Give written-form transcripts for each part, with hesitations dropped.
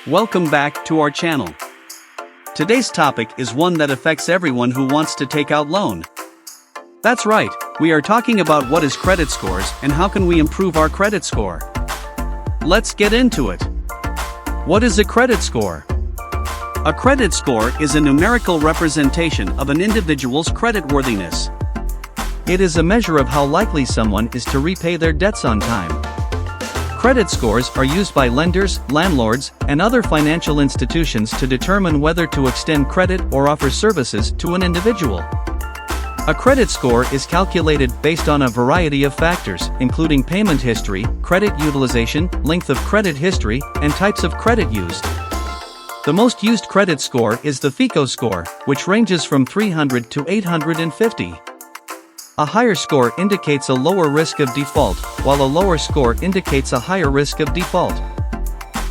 Welcome back to our channel. Today's topic is one that affects everyone who wants to take out loan. That's right, we are talking about what is credit scores and how can we improve our credit score. Let's get into it. What is a credit score? A credit score is a numerical representation of an individual's creditworthiness. It is a measure of how likely someone is to repay their debts on time. Credit scores are used by lenders, landlords, and other financial institutions to determine whether to extend credit or offer services to an individual. A credit score is calculated based on a variety of factors, including payment history, credit utilization, length of credit history, and types of credit used. The most used credit score is the FICO score, which ranges from 300 to 850. A higher score indicates a lower risk of default, while a lower score indicates a higher risk of default.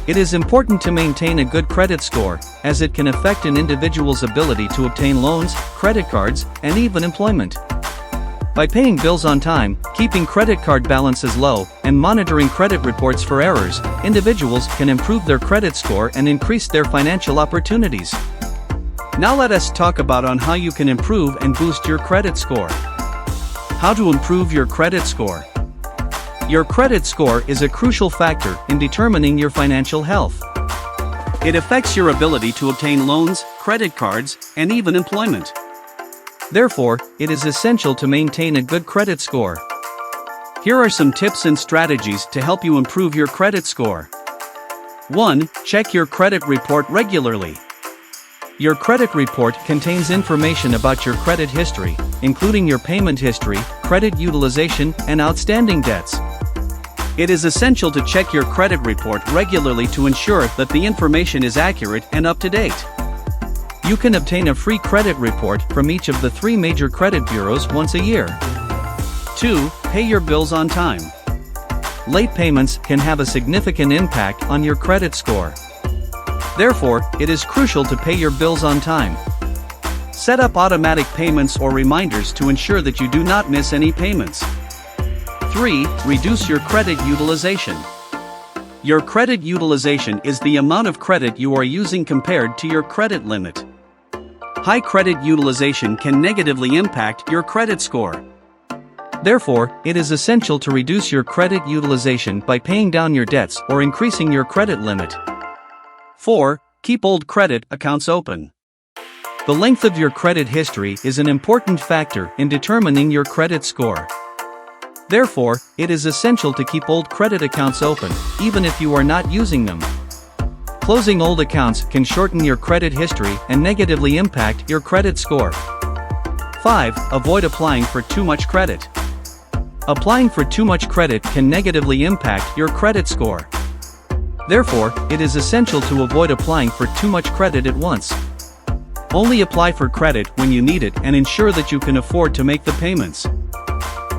It is important to maintain a good credit score, as it can affect an individual's ability to obtain loans, credit cards, and even employment. By paying bills on time, keeping credit card balances low, and monitoring credit reports for errors, individuals can improve their credit score and increase their financial opportunities. Now let us talk about on how you can improve and boost your credit score. How to improve your credit score. Your credit score is a crucial factor in determining your financial health. It affects your ability to obtain loans, credit cards, and even employment. Therefore, it is essential to maintain a good credit score. Here are some tips and strategies to help you improve your credit score. 1. Check your credit report regularly. Your credit report contains information about your credit history, including your payment history, credit utilization, and outstanding debts. It is essential to check your credit report regularly to ensure that the information is accurate and up to date. You can obtain a free credit report from each of the 3 major credit bureaus once a year. 2. Pay your bills on time. Late payments can have a significant impact on your credit score. Therefore, it is crucial to pay your bills on time. Set up automatic payments or reminders to ensure that you do not miss any payments. 3. Reduce your credit utilization. Your credit utilization is the amount of credit you are using compared to your credit limit. High credit utilization can negatively impact your credit score. Therefore, it is essential to reduce your credit utilization by paying down your debts or increasing your credit limit. 4. Keep old credit accounts open. The length of your credit history is an important factor in determining your credit score. Therefore, it is essential to keep old credit accounts open, even if you are not using them. Closing old accounts can shorten your credit history and negatively impact your credit score. 5. Avoid applying for too much credit. Applying for too much credit can negatively impact your credit score. Therefore, it is essential to avoid applying for too much credit at once. Only apply for credit when you need it and ensure that you can afford to make the payments.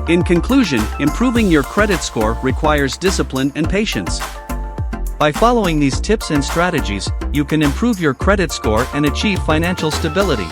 In conclusion, improving your credit score requires discipline and patience. By following these tips and strategies, you can improve your credit score and achieve financial stability.